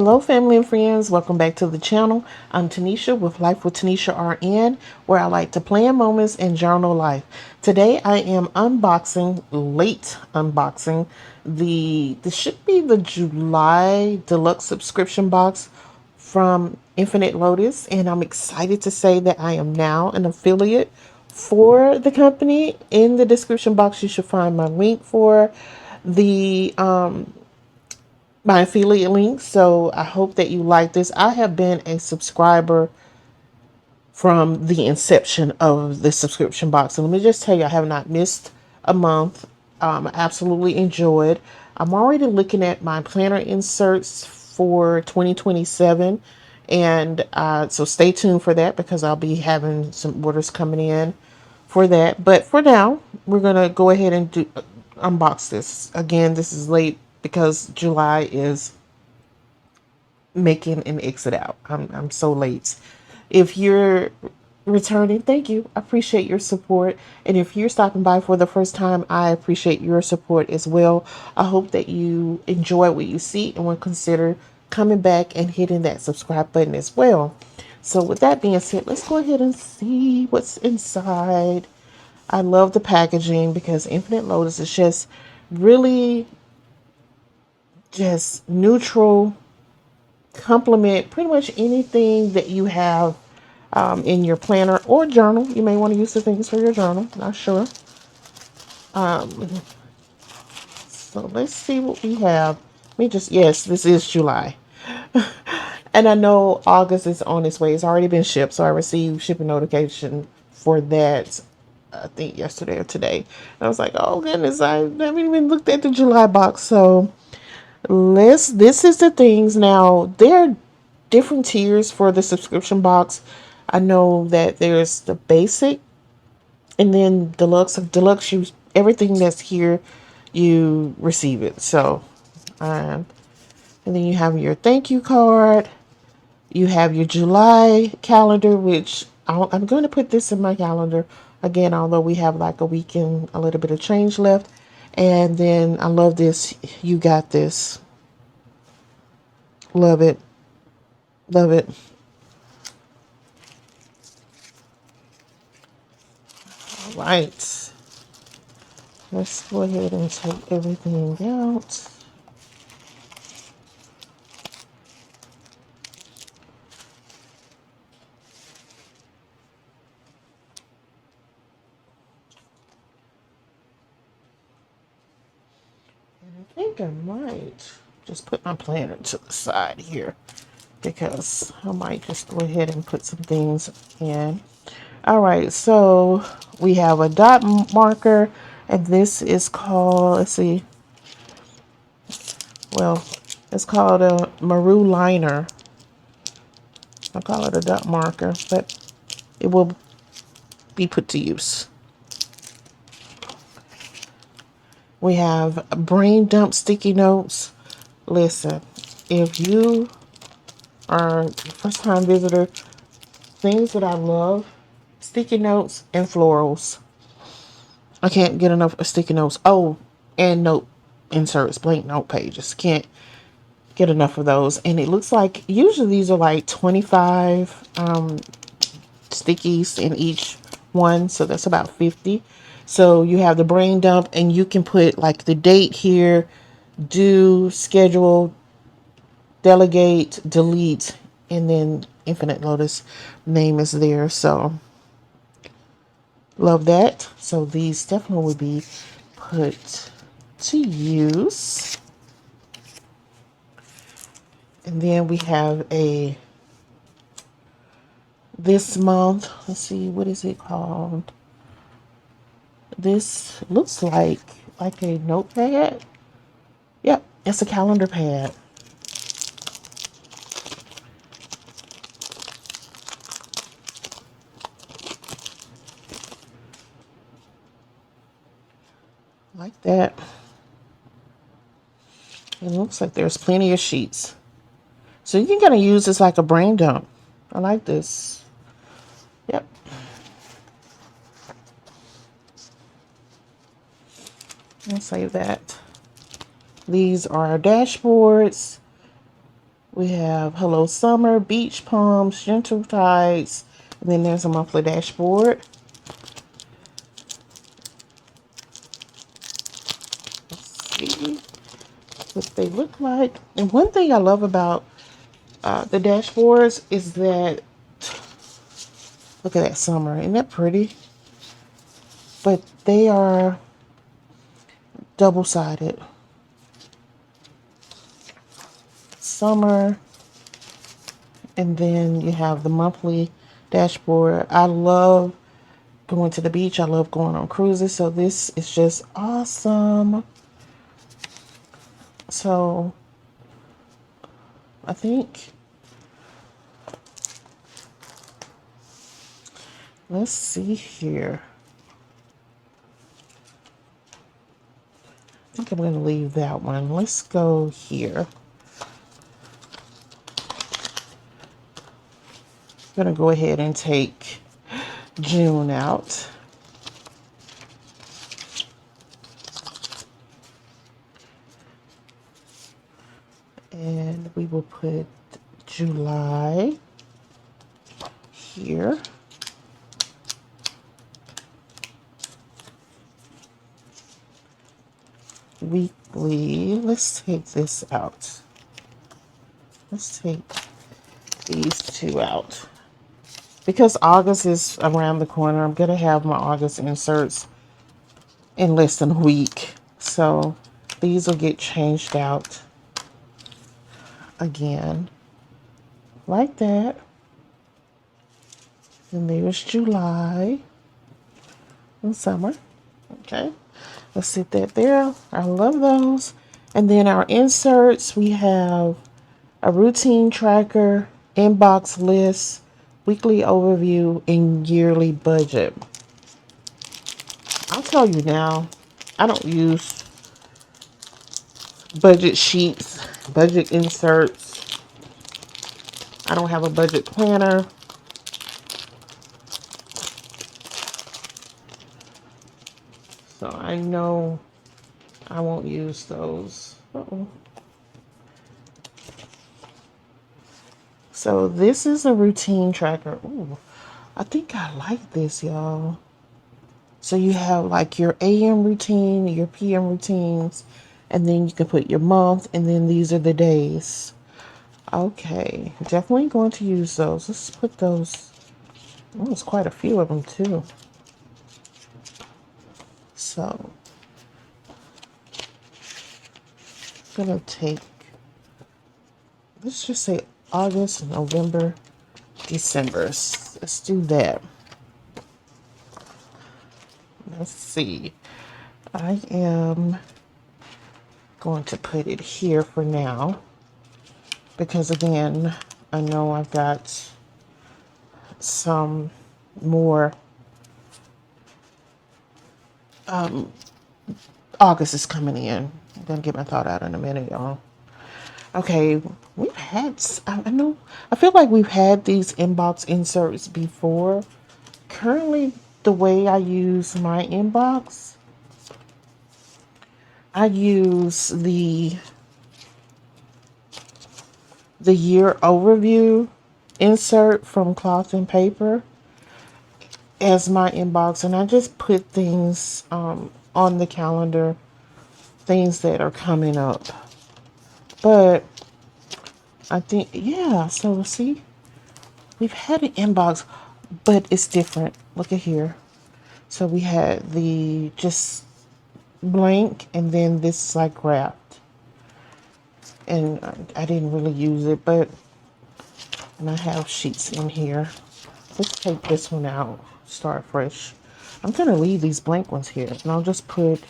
Hello family and friends, welcome back to the channel. I'm Tanisha with Life with Tanisha RN, where I like to plan moments and journal life. Today I am late unboxing, this should be the July Deluxe Subscription Box from 8LOTUS, and I'm excited to say that I am now an affiliate for the company. In the description box you should find my link for the my affiliate link. So I hope that you like this. I have been a subscriber from the inception of the subscription box. And let me just tell you, I have not missed a month. I absolutely enjoyed. I'm already looking at my planner inserts for 2027. And so stay tuned for that because I'll be having some orders coming in for that. But for now, we're going to go ahead and unbox this. Again, this is late because July is making an exit out. I'm so late. If you're returning, thank you. I appreciate your support. And if you're stopping by for the first time, I appreciate your support as well. I hope that you enjoy what you see and will consider coming back and hitting that subscribe button as well. So with that being said, let's go ahead and see what's inside. I love the packaging because 8LOTUS is just really just neutral, complement pretty much anything that you have in your planner or journal. You may want to use the things for your journal, not sure. So let's see what we have. Yes, this is July. And I know August is on its way. It's already been shipped, so I received shipping notification for that, I think yesterday or today. And I was like, oh goodness, I haven't even looked at the July box. So this is the things. Now there are different tiers for the subscription box. I know that there's the basic and then deluxe. Deluxe, you everything that's here, you receive it. So and then you have your thank you card. You have your July calendar, which I'm going to put this in my calendar again, although we have like a week and a little bit of change left. And then I love this. You got this. Love it. Love it. All right. Let's go ahead and take everything out. I think I might just put my planner to the side here because I might just go ahead and put some things in. All right, so we have a dot marker, and this is called, let's see, well, it's called a Maru liner. I'll call it a dot marker, but it will be put to use. We have brain dump sticky notes. Listen, if you are a first time visitor, things that I love, sticky notes and florals. I can't get enough of sticky notes. Oh, and note inserts, blank note pages. Can't get enough of those. And it looks like usually these are like 25 stickies in each one, so that's about 50. So you have the brain dump, and you can put like the date here, do, schedule, delegate, delete, and then 8LOTUS name is there. So love that. So these definitely would be put to use. And then we have this month, let's see, what is it called? This looks like a notepad. Yep, it's a calendar pad. Like that. It looks like there's plenty of sheets. So you can kind of use this like a brain dump. I like this. Yep. I'll save that. These are dashboards. We have Hello Summer, Beach Palms, Gentle Tides, and then there's a monthly dashboard. Let's see what they look like. And one thing I love about the dashboards is that, look at that summer, isn't that pretty? But they are double-sided. Summer, and then you have the monthly dashboard. I love going to the beach. I love going on cruises. So this is just awesome. So I think, let's see here. I think I'm going to leave that one. Let's go here. I'm going to go ahead and take June out. And we will put July here. Weekly, let's take this out. Let's take these two out. Because August is around the corner, I'm going to have my August inserts in less than a week. So these will get changed out again. Like that. And there's July and summer. Okay. Let's sit that there. I love those. And then our inserts, we have a routine tracker, inbox list, weekly overview, and yearly budget. I'll tell you now, I don't use budget sheets, budget inserts. I don't have a budget planner. So I know I won't use those. So this is a routine tracker. Ooh, I think I like this, y'all. So you have like your AM routine, your PM routines, and then you can put your month, and then these are the days. Okay, definitely going to use those. Let's put those. Oh, there's quite a few of them too. So I'm gonna take, let's just say August, November, December. Let's do that. Let's see. I am going to put it here for now because again, I know I've got some more. August is coming in. I'm gonna get my thought out in a minute, y'all. Okay, we've had, I know, I feel like we've had these inbox inserts before. Currently, the way I use my inbox, I use the year overview insert from Cloth and Paper as my inbox, and I just put things on the calendar, things that are coming up. But I think, yeah, so see, we've had an inbox, but it's different. Look at here. So we had the just blank, and then this is like wrapped. And I didn't really use it, but, and I have sheets in here. Let's take this one out, start fresh. I'm going to leave these blank ones here, and I'll just put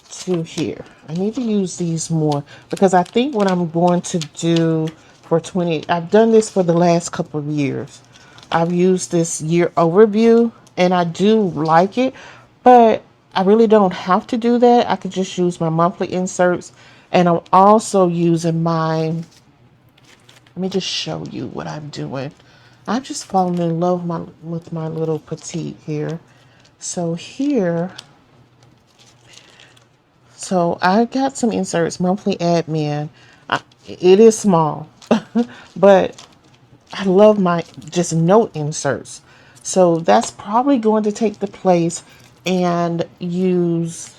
two here. I need to use these more because I think what I'm going to do for 20, I've done this for the last couple of years. I've used this year overview and I do like it, but I really don't have to do that. I could just use my monthly inserts, and I'm also using my, let me just show you what I'm doing. I've just fallen in love with my little petite here. So here, so I got some inserts, monthly admin. It is small. but I love my just note inserts. So that's probably going to take the place and use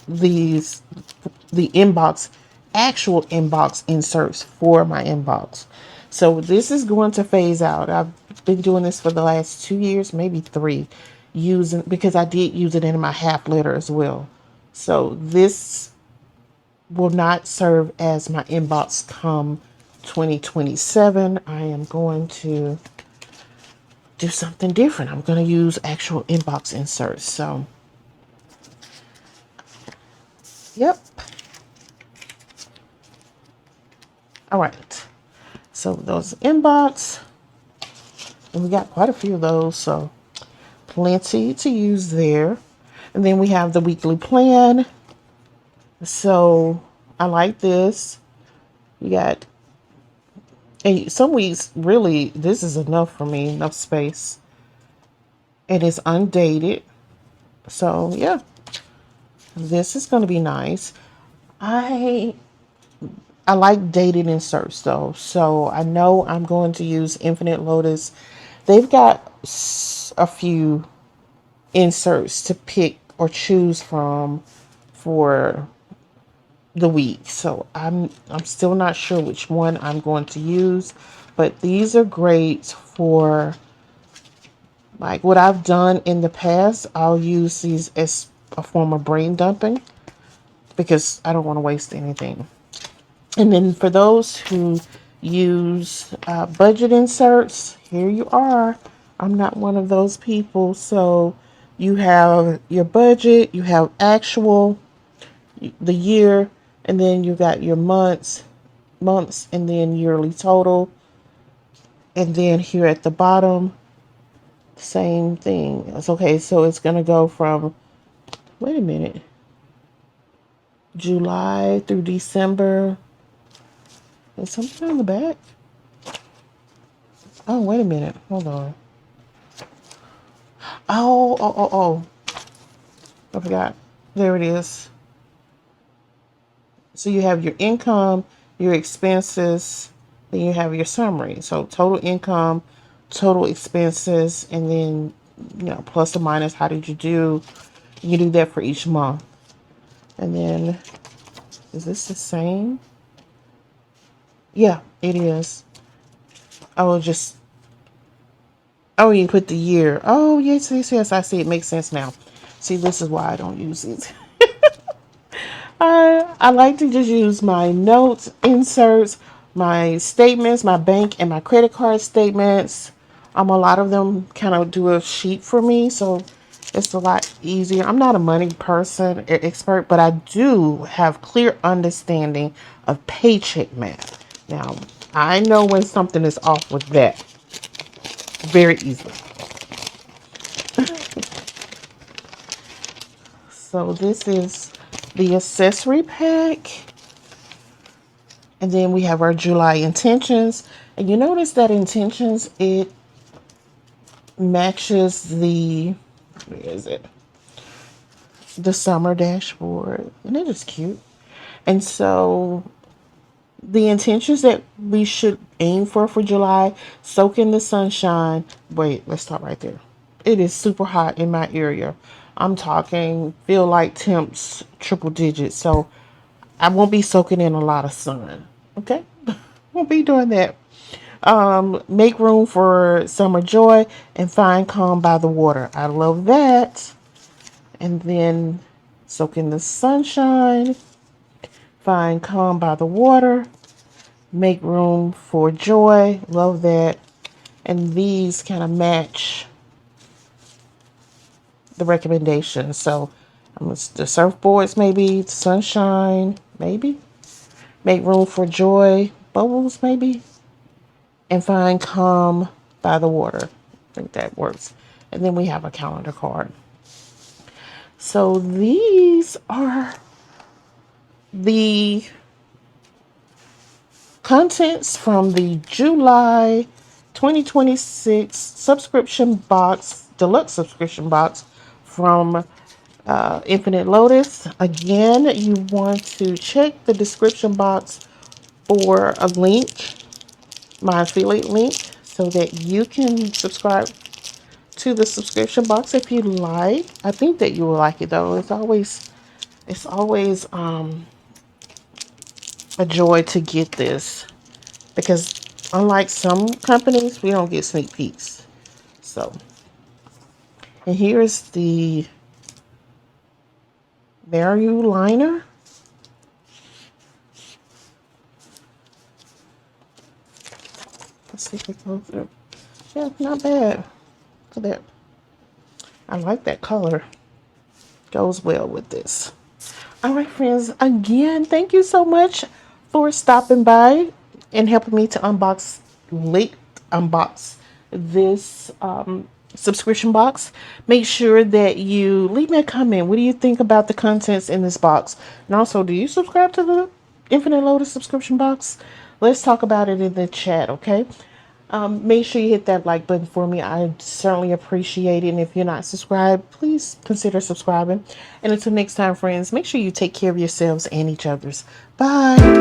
these, the inbox, actual inbox inserts for my inbox. So this is going to phase out. I've been doing this for the last 2 years, maybe 3, using, because I did use it in my half letter as well. So this will not serve as my inbox come 2027. I am going to do something different. I'm going to use actual inbox inserts. So, yep. All right. So those inbox, and we got quite a few of those, so plenty to use there. And then we have the weekly plan. So I like this. You got, and some weeks really this is enough for me, enough space. And it's undated. So yeah, this is going to be nice. I like dated inserts though, so I know I'm going to use Infinite Lotus. They've got a few inserts to pick or choose from for the week, so I'm still not sure which one I'm going to use, but these are great for like what I've done in the past. I'll use these as a form of brain dumping because I don't want to waste anything. And then for those who use budget inserts, here you are. I'm not one of those people. So you have your budget, you have actual, the year, and then you got your months, and then yearly total. And then here at the bottom, same thing. It's okay. So it's going to go from, wait a minute, July through December. Is something on the back? Oh, wait a minute. Hold on. Oh. I forgot. There it is. So you have your income, your expenses, then you have your summary. So total income, total expenses, and then, plus or minus, how did you do? You do that for each month. And then, is this the same? Yeah, it is. Oh, you put the year. Oh, yes, I see. It makes sense now. See, this is why I don't use it. I like to just use my notes, inserts, my statements, my bank and my credit card statements. A lot of them kind of do a sheet for me, so it's a lot easier. I'm not a money person, expert, but I do have clear understanding of paycheck math. Now, I know when something is off with that very easily. So this is the accessory pack. And then we have our July intentions. And you notice that intentions, it matches the, where is it? The summer dashboard. And it is cute. And so the intentions that we should aim for July: soak in the sunshine. Wait, let's stop right there. It is super hot in my area. I'm talking feel like temps triple digits. So I won't be soaking in a lot of sun. Okay? Won't be doing that. Make room for summer joy and find calm by the water. I love that. And then soak in the sunshine, find calm by the water, make room for joy. Love that. And these kind of match the recommendations. So the surfboards, maybe sunshine, maybe make room for joy, bubbles, maybe, and find calm by the water. I think that works. And then we have a calendar card. So these are the contents from the July 2026 subscription box, deluxe subscription box from Infinite Lotus. Again, you want to check the description box for a link my affiliate link so that you can subscribe to the subscription box if you like. I think that you will like it though. It's always a joy to get this, because unlike some companies, we don't get sneak peeks. So, and here's the Maru liner. Let's see if it goes through. Yeah, not bad. Look at that. I like that color. Goes well with this. All right, friends. Again, thank you so much for stopping by and helping me to unbox this subscription box. Make sure that you leave me a comment. What do you think about the contents in this box? And also, do you subscribe to the Infinite Lotus subscription box? Let's talk about it in the chat, okay? Make sure you hit that like button for me. I certainly appreciate it. And if you're not subscribed, please consider subscribing. And until next time, friends, make sure you take care of yourselves and each other's. Bye.